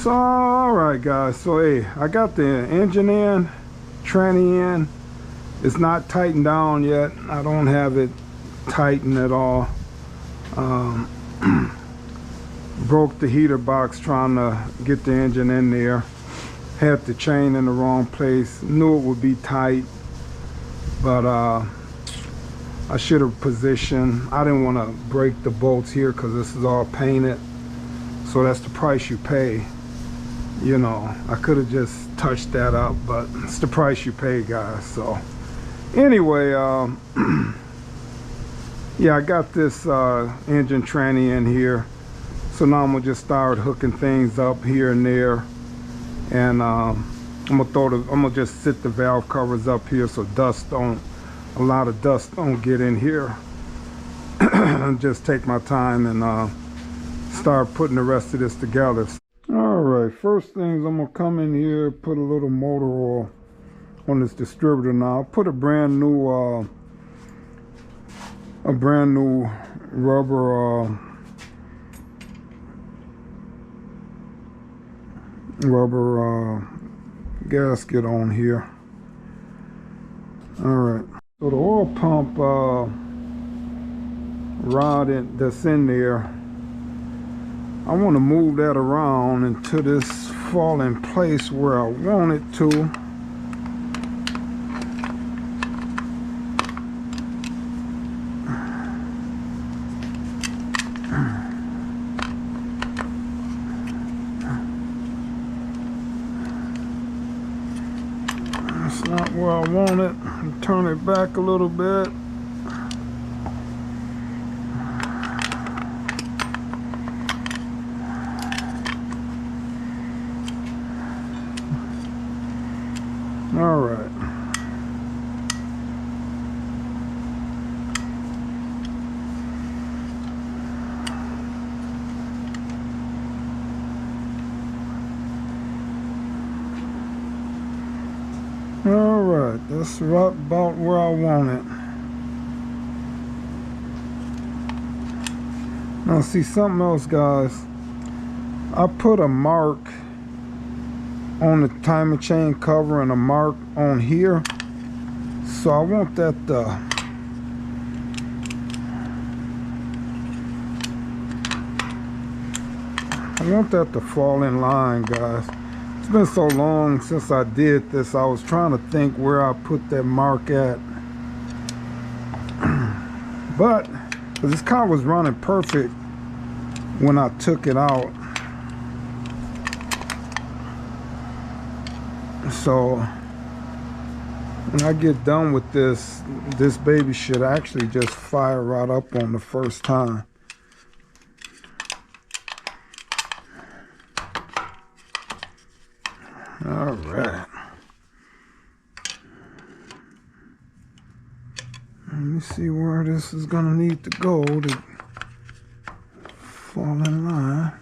So alright guys, so hey, I got the engine in, tranny in. It's not tightened down yet. I don't have it tightened at all. Broke the heater box trying to get the engine in there. Had the chain in the wrong place. Knew it would be tight, but I should have positioned. I didn't want to break the bolts here because this is all painted. So that's the price you pay. You know, I could have just touched that up, but it's the price you pay, guys. So anyway, yeah, I got this engine tranny in here. So now I'm gonna just start hooking things up here and there, and I'm gonna just sit the valve covers up here so a lot of dust don't get in here. And just take my time and start putting the rest of this together. All right, first things, I'm gonna come in here, put a little motor oil on this distributor now. I'll put a brand new rubber gasket on here. All right, so the oil pump rod that's in there, I want to move that around until this fall in place where I want it to. That's not where I want it. Turn it back a little bit. All right. All right, that's right about where I want it. Now see something else, guys. I put a mark on the timing chain cover and a mark on here, so I want that to fall in line, guys. It's been so long since I did this. I was trying to think where I put that mark at, but this car was running perfect when I took it out. So when I get done with this baby should actually just fire right up on the first time. All right. Let me see where this is gonna need to go to fall in line.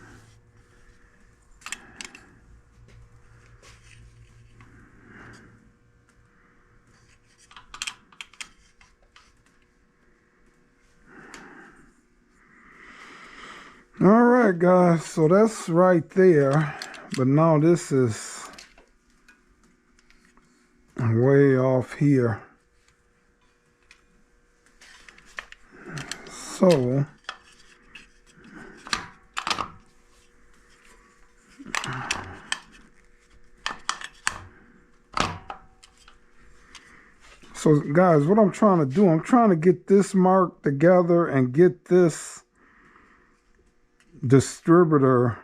All right, guys, so that's right there, but now this is way off here. So guys, what I'm trying to do, I'm trying to get this mark together and get this distributor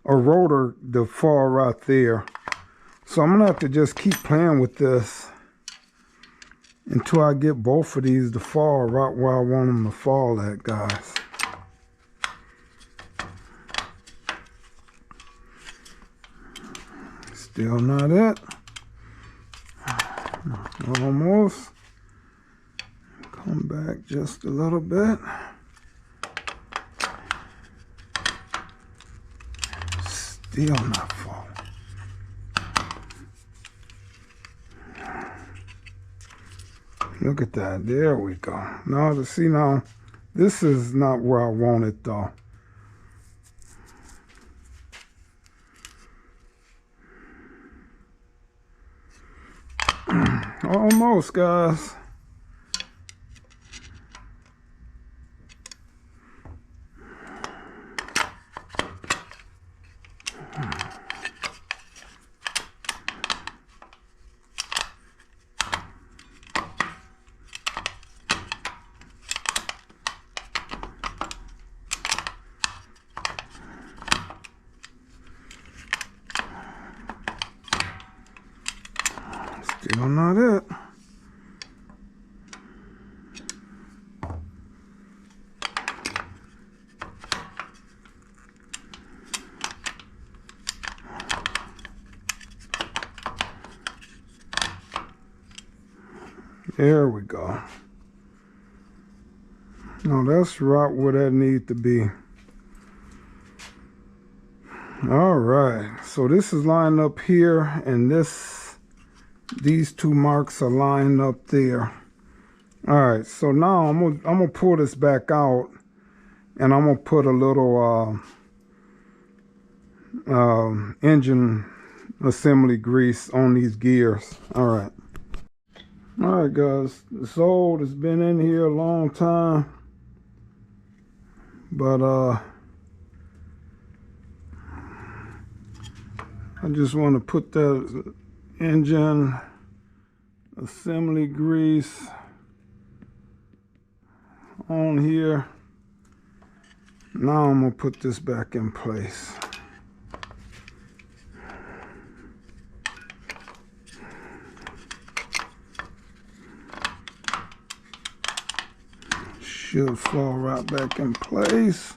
or rotor to fall right there. So I'm gonna have to just keep playing with this until I get both of these to fall right where I want them to fall at, guys. Still not it. Almost. Come back just a little bit. Still not falling. Look at that. There we go. Now to see, now this is not where I want it though. Almost, guys. Still not it. There we go. Now that's right where that needs to be. All right, so this is lined up here, and these two marks are lined up there. All right, so now I'm gonna pull this back out, and I'm gonna put a little engine assembly grease on these gears. All right. All right, guys, it's old. It's been in here a long time, but I just want to put that engine assembly grease on here. Now I'm gonna put this back in place. Should fall right back in place.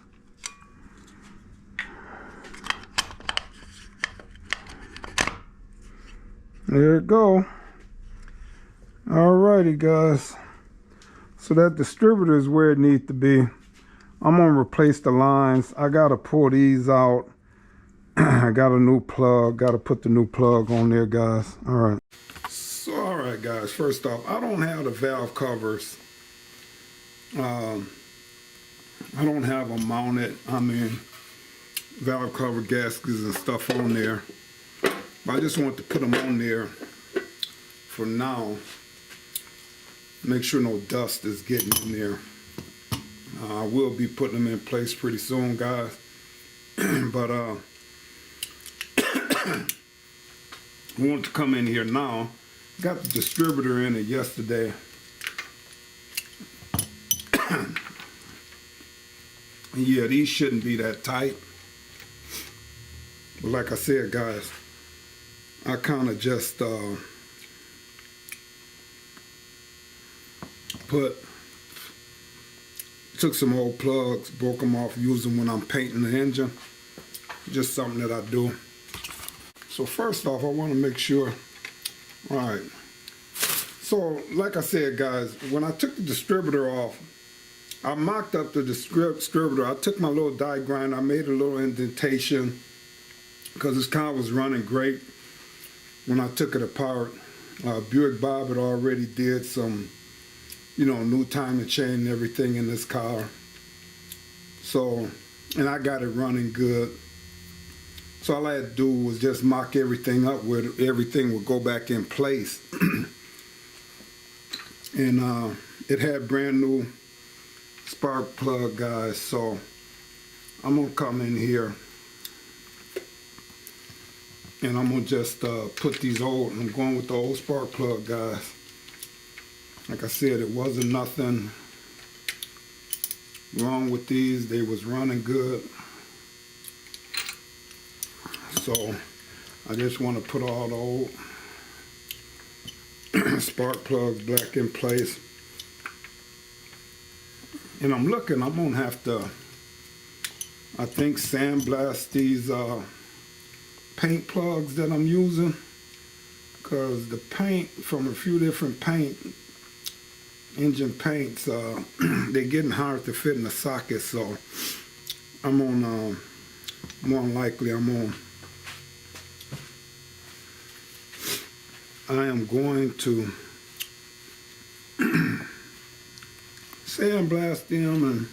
There it go. Alrighty, guys. So that distributor is where it needs to be. I'm gonna replace the lines. I gotta pull these out. I got a new plug. Gotta put the new plug on there, guys. All right. So, all right, guys. First off, I don't have the valve covers. I don't have them mounted. I mean, valve cover gaskets and stuff on there. But I just want to put them on there for now. Make sure no dust is getting in there. I will be putting them in place pretty soon, guys. But I want to come in here now. Got the distributor in it yesterday. Yeah, these shouldn't be that tight. But like I said, guys, I kind of just took some old plugs, broke them off, use them when I'm painting the engine. Just something that I do. So first off, I want to make sure. All right. So like I said, guys, when I took the distributor off, I mocked up the distributor. I took my little die grinder. I made a little indentation because this car was running great when I took it apart. Buick Bob had already did some, new timing chain and everything in this car. So, and I got it running good. So all I had to do was just mock everything up where everything would go back in place. And it had brand new spark plug, guys. So I'm gonna come in here and I'm gonna just put these old, I'm going with the old spark plug, guys. Like I said, it wasn't nothing wrong with these. They was running good. So I just want to put all the old spark plugs back in place. And I'm gonna have to, I think, sandblast these paint plugs that I'm using, because the paint from a few different engine paints, they're getting hard to fit in the socket. So I'm on, more than likely, I am going to sandblast them and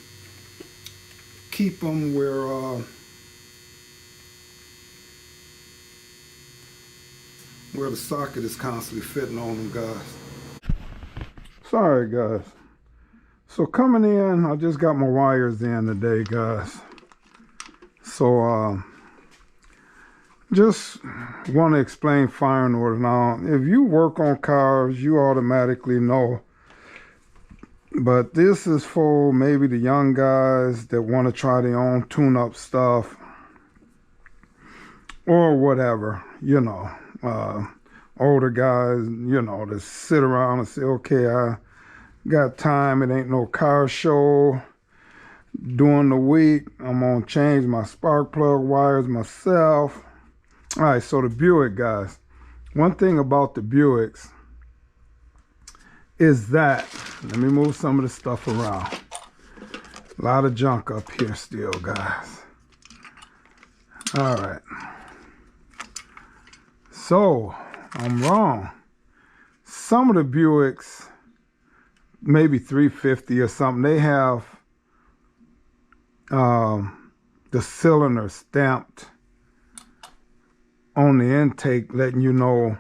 keep them where the socket is constantly fitting on them, guys. Sorry guys. So coming in, I just got my wires in today, guys. So just want to explain firing order. Now, if you work on cars, you automatically know. But this is for maybe the young guys that want to try their own tune-up stuff or whatever, you know. Older guys, you know, that sit around and say, okay, I got time, it ain't no car show during the week, I'm gonna change my spark plug wires myself. All right, so the Buick, guys. One thing about the Buicks is that, let me move some of the stuff around. A lot of junk up here still, guys. All right. So, I'm wrong. Some of the Buicks, maybe 350 or something, they have the cylinder stamped on the intake, letting you know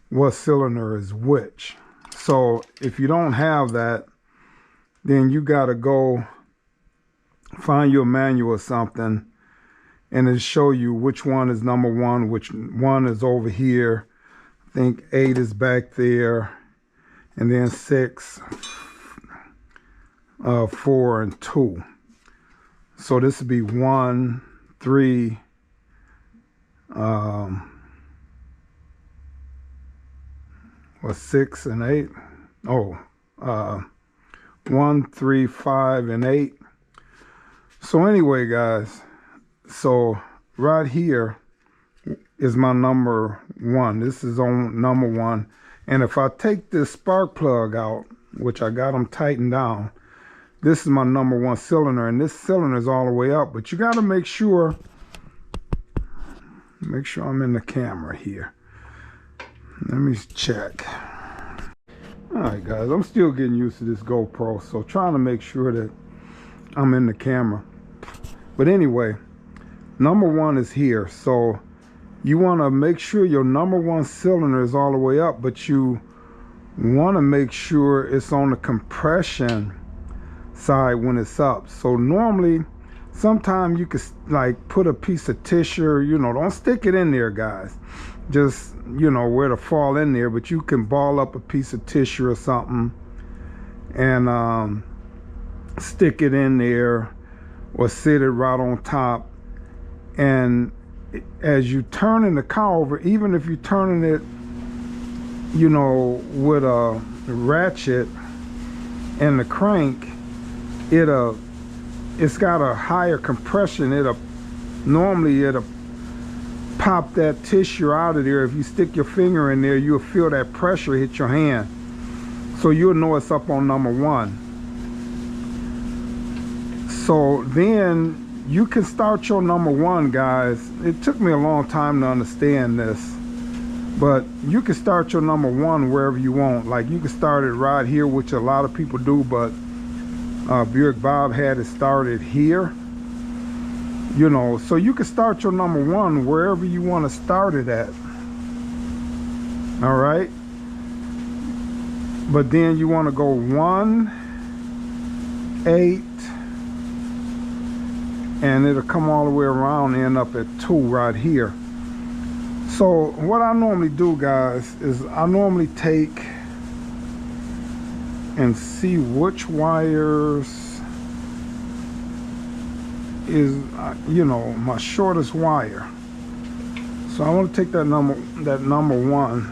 what cylinder is which. So if you don't have that, then you got to go find your manual or something, and it'll show you which one is number one, which one is over here. I think 8 is back there, and then 6, 4, and 2. So this would be 1, 3, 6 and 8. Oh, 1, 3, 5, and 8. So anyway, guys, so right here is my number 1. This is on number 1. And if I take this spark plug out, which I got them tightened down, this is my number 1 cylinder, and this cylinder is all the way up. But you got to make sure I'm in the camera here. Let me check. All right, guys, I'm still getting used to this GoPro, so trying to make sure that I'm in the camera. But anyway, number 1 is here. So you want to make sure your number 1 cylinder is all the way up, but you want to make sure it's on the compression side when it's up. So normally, sometimes you could like put a piece of tissue, you know, don't stick it in there, guys. Just, you know, where to fall in there, but you can ball up a piece of tissue or something and stick it in there or sit it right on top. And as you turning the car over, even if you're turning it, you know, with a ratchet and the crank, it's got a higher compression. Normally it'll pop that tissue out of there. If you stick your finger in there, you'll feel that pressure hit your hand. So you'll know it's up on number 1. So then you can start your number 1, guys. It took me a long time to understand this, but you can start your number 1 wherever you want. Like you can start it right here, which a lot of people do, but Buick Bob had it started here, you know. So you can start your number 1 wherever you want to start it at. All right, but then you want to go 1, 8, and it'll come all the way around and end up at 2 right here. So what I normally do, guys, is I normally take and see which wires is, you know, my shortest wire. So I want to take that number 1,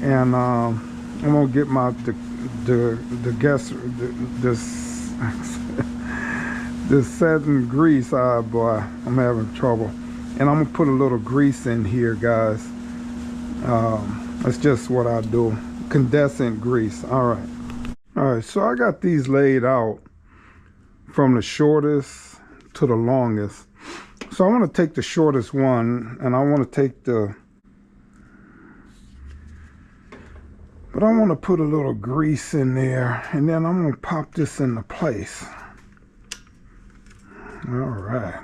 and I'm gonna get my this satin grease. Boy, I'm having trouble. And I'm gonna put a little grease in here, guys. That's just what I do. Condensate grease. All right, so I got these laid out from the shortest to the longest. So I want to take the shortest one, and I want to take but I want to put a little grease in there, and then I'm going to pop this into place. All right.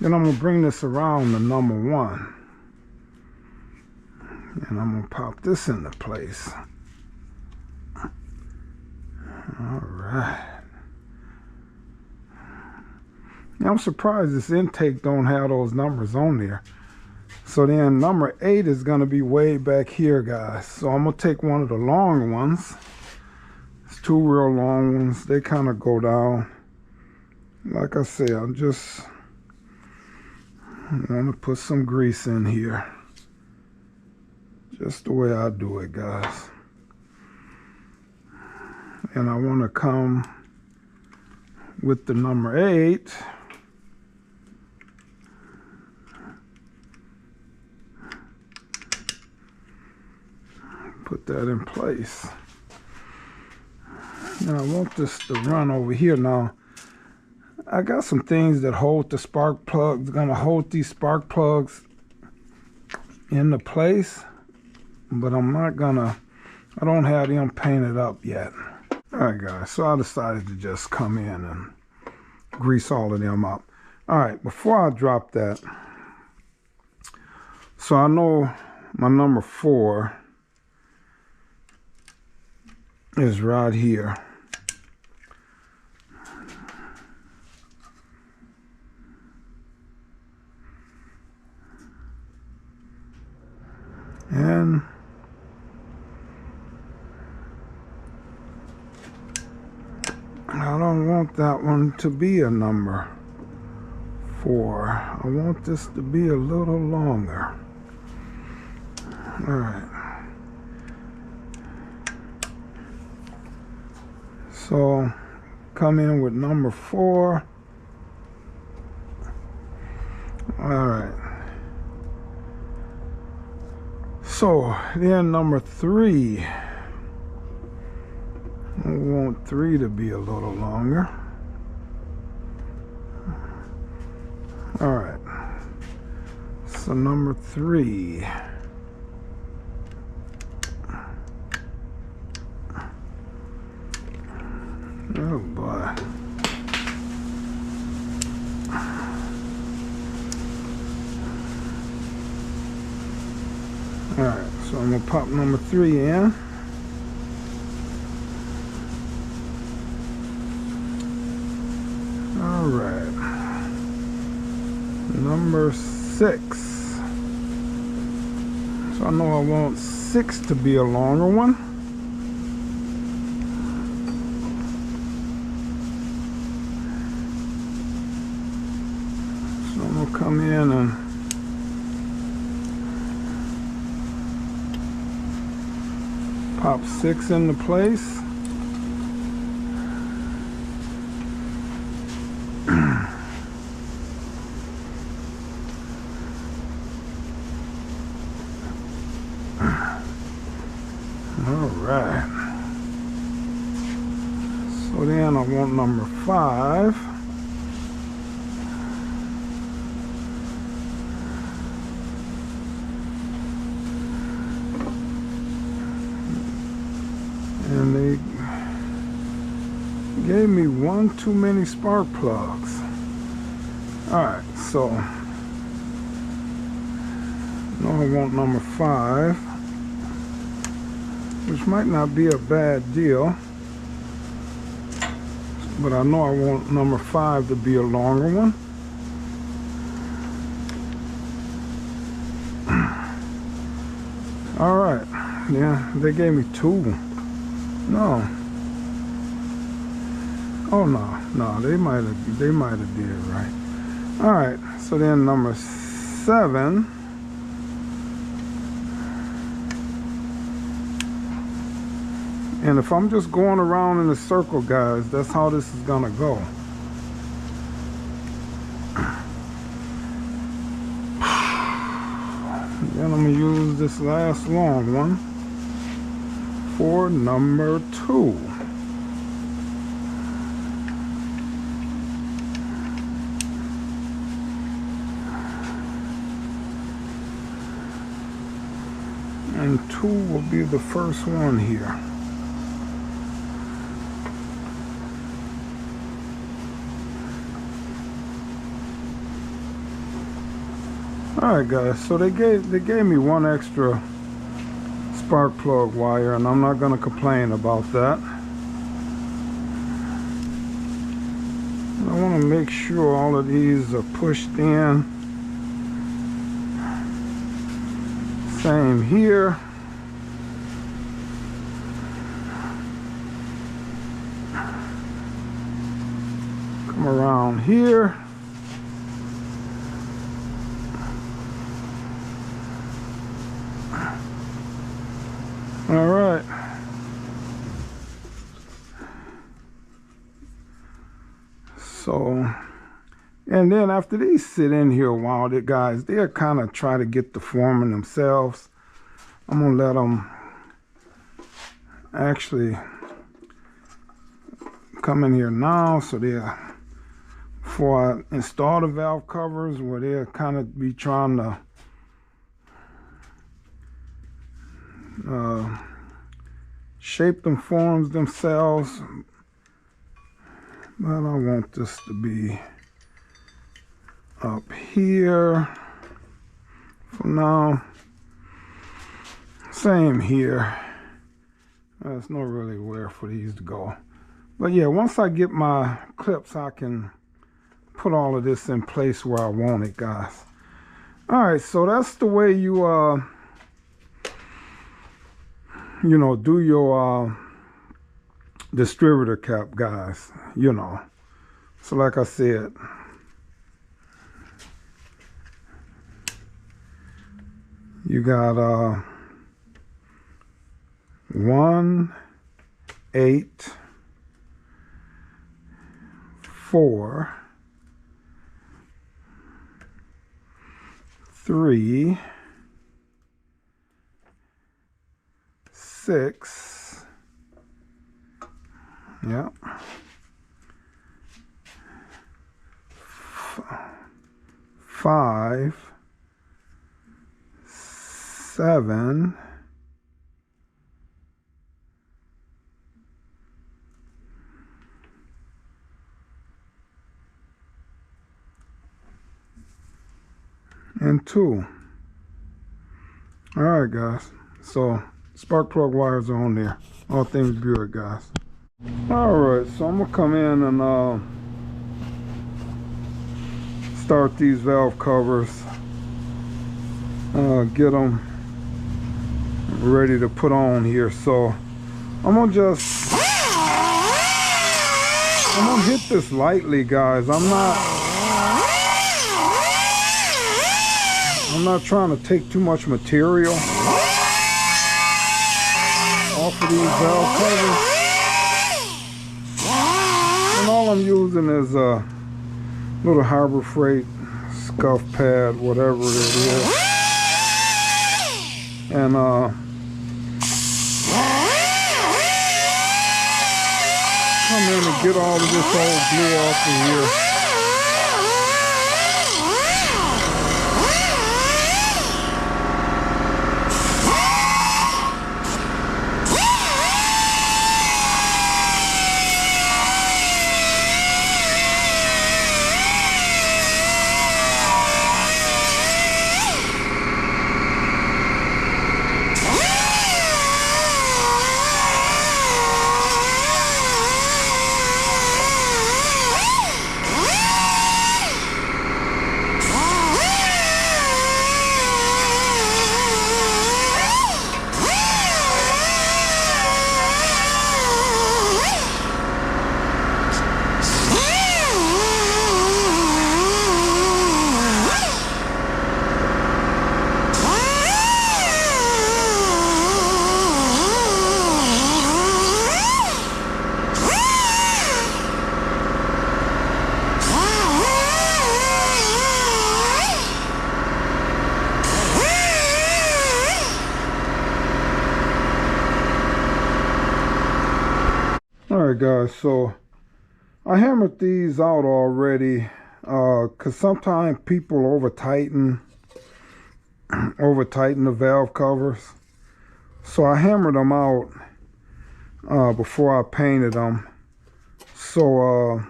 Then I'm going to bring this around to number 1. And I'm going to pop this into place. All right. Now I'm surprised this intake don't have those numbers on there. So then number 8 is going to be way back here, guys. So I'm going to take one of the long ones. It's 2 real long ones. They kind of go down. Like I said, I just want to put some grease in here. Just the way I do it, guys. And I want to come with the number 8. Put that in place. Now I want this to run over here. Now I got some things that hold the spark plugs. Gonna hold these spark plugs into place, but I'm not gonna, I don't have them painted up yet. Alright guys, so I decided to just come in and grease all of them up. Alright, before I drop that, so I know my number 4 is right here. And I don't want that one to be a number 4. I want this to be a little longer. All right. So come in with number 4. All right. So then number 3. I want 3 to be a little longer. All right. So number 3. Oh boy. All right, so I'm gonna pop number 3 in. All right, number 6. So I know I want 6 to be a longer one. So I'm gonna come in and pop 6 into place. All right. So then I want number 5. And they gave me one too many spark plugs. Alright, so now I want number 5, which might not be a bad deal, but I know I want number 5 to be a longer one. Alright, yeah, they gave me 2. No. Oh no, they might have did it right. All right, so then number 7. And if I'm just going around in a circle, guys, that's how this is gonna go. Then I'm gonna use this last long one for number 2. And 2 will be the first one here. Alright guys, so they gave me 1 extra spark plug wire, and I'm not going to complain about that. I'll make sure all of these are pushed in. Same here. Come around here. All right. So, and then after these sit in here a while, guys, they'll kind of try to get the forming themselves. I'm gonna let them actually come in here now, so they're, before I install the valve covers, where they'll kind of be trying to shape them forms themselves. But I want this to be up here for now. Same here. There's no really where for these to go. But yeah, once I get my clips, I can put all of this in place where I want it, guys. All right, so that's the way you you know, do your distributor cap, guys, you know. So like I said, you got 1, 8, 4, 3, 6, yeah, 5, 7, 2. All right, guys, so spark plug wires are on there. All things good, guys. All right, so I'm gonna come in and start these valve covers, get them ready to put on here. So I'm gonna hit this lightly, guys. I'm not trying to take too much material off of these valve covers. And all I'm using is a little Harbor Freight scuff pad, whatever it is. And come in and get all of this old glue off of here. Alright guys, so I hammered these out already because sometimes people over tighten the valve covers. So I hammered them out before I painted them. So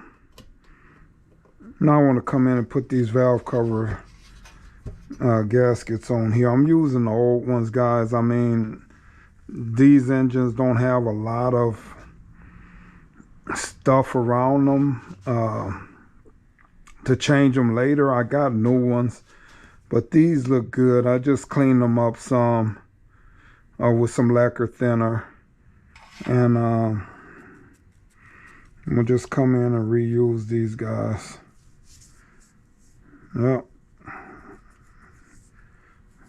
now I want to come in and put these valve cover gaskets on here. I'm using the old ones, guys. I mean, these engines don't have a lot of stuff around them. to change them later. I got new ones, but these look good. I just cleaned them up some with some lacquer thinner, and I'm gonna just come in and reuse these guys. Yep,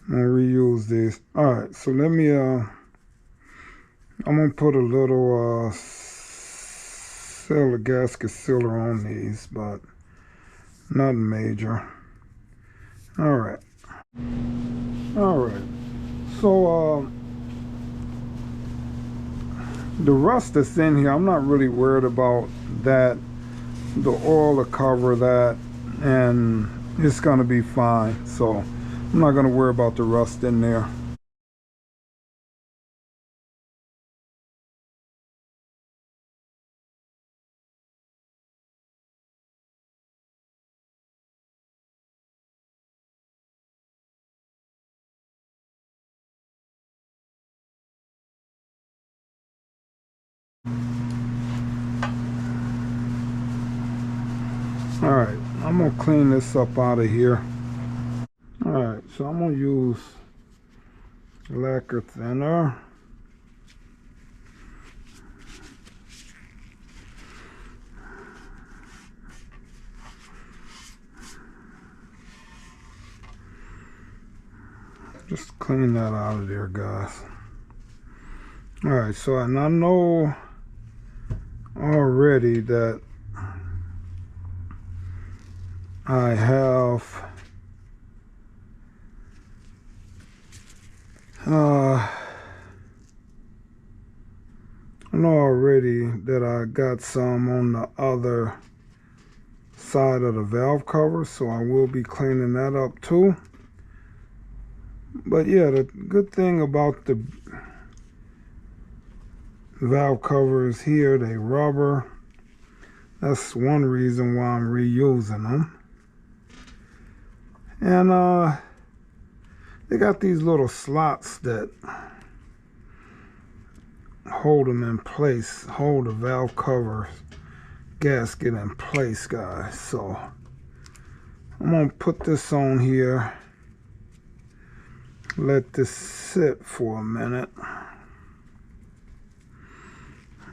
I'm gonna reuse these. All right, so let me I'm gonna put a little gasket sealer on these, but nothing major. All right. So the rust that's in here, I'm not really worried about that. The oil will cover that, and it's gonna be fine. So I'm not gonna worry about the rust in there. All right, I'm gonna clean this up out of here. All right, so I'm gonna use lacquer thinner. Just clean that out of there, guys. All right, so and I know already that I have I know already that I got some on the other side of the valve cover, so I will be cleaning that up too. But yeah, the good thing about the valve covers here, they rubber. That's one reason why I'm reusing them. And they got these little slots that hold them in place, hold the valve cover gasket in place, guys. So I'm gonna put this on here, let this sit for a minute,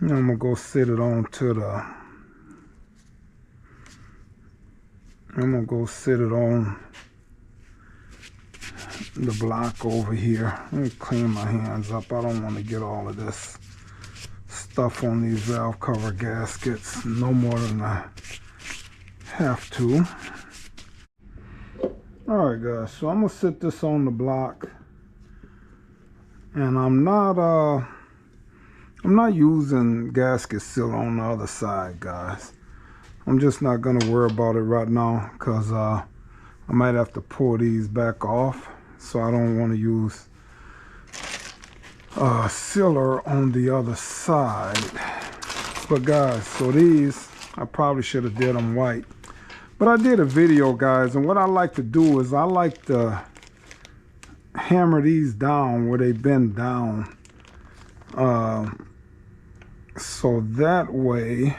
and I'm gonna go sit it on to the block over here. Let me clean my hands up. I don't want to get all of this stuff on these valve cover gaskets no more than I have to. All right, guys, so I'm gonna sit this on the block, and I'm not using gasket seal on the other side, guys. I'm just not gonna worry about it right now, because I might have to pull these back off, so I don't want to use sealer on the other side. But guys, so these, I probably should have did them white, but I did a video, guys, and what I like to do is I like to hammer these down where they bend down, so that way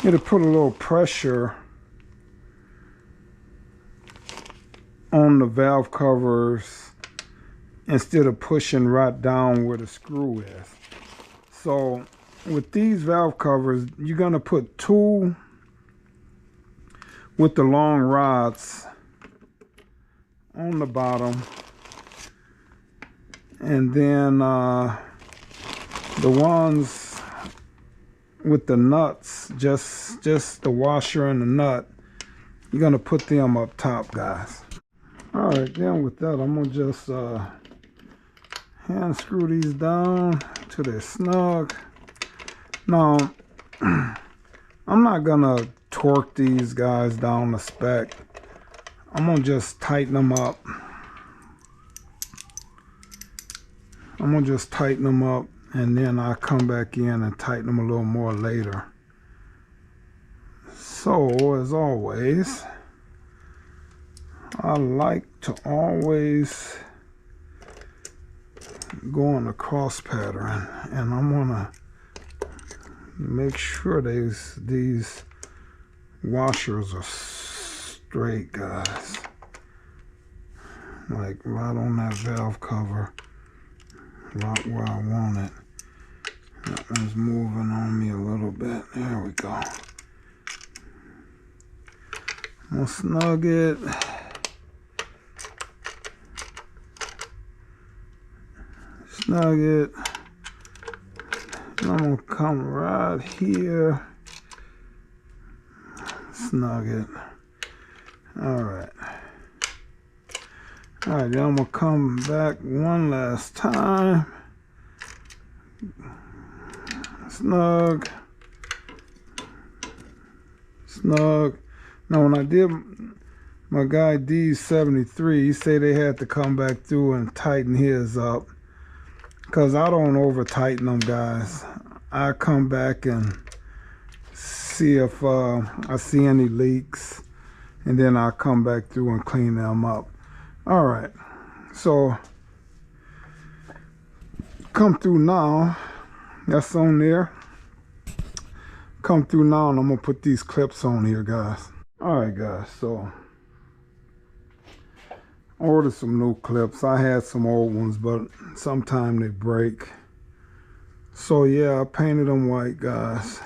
it'll put a little pressure on the valve covers instead of pushing right down where the screw is. So with these valve covers, you're gonna put two with the long rods on the bottom, and then the ones with the nuts, just the washer and the nut, you're gonna put them up top, guys. All right, then with that, I'm gonna just hand screw these down till they're snug. Now, I'm not gonna torque these guys down the spec. I'm gonna just tighten them up. And then I'll come back in and tighten them a little more later. So, as always, I like to always go on the cross pattern, and I'm gonna Make sure these washers are straight, guys. Like right on that valve cover, right where I want it. That one's moving on me a little bit. There we go. I'm gonna snug it. Snug it. And I'm gonna come right here. Snug it. Alright. Alright, then I'm gonna come back one last time. Snug. Snug. Now when I did my guy D73, he said they had to come back through and tighten his up. Because I don't over tighten them, guys. I come back and see if I see any leaks. And then I'll come back through and clean them up. Alright. So come through now. That's on there. Come through now and I'm going to put these clips on here, guys. Alright, guys. So ordered some new clips. I had some old ones, but sometimes they break. So yeah, I painted them white, guys.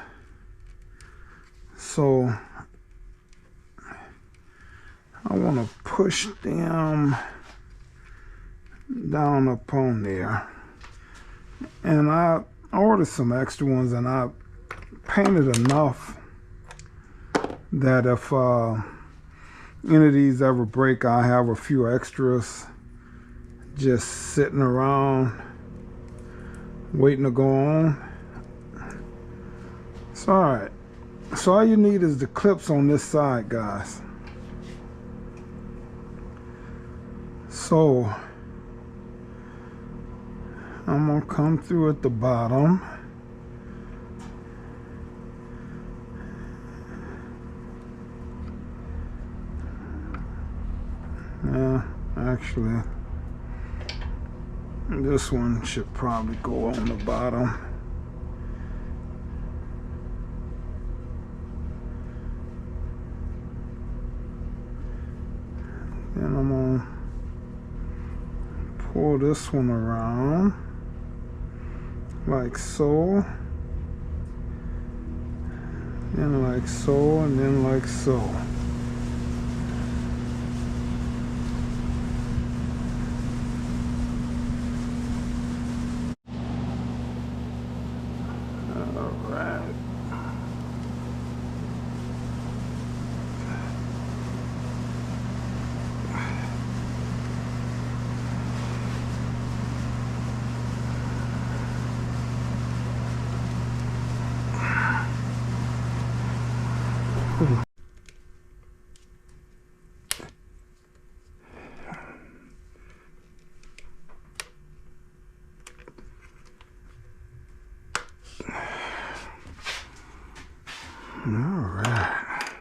So I want to push them down up on there. And I ordered some extra ones and I painted enough that if any of these ever break, I have a few extras just sitting around waiting to go on. So alright, so all you need is the clips on this side, guys. So I'm gonna come through at the bottom. Yeah, actually, this one should probably go on the bottom. Then I'm gonna pull this one around like so, then like so, and then like so. Alright.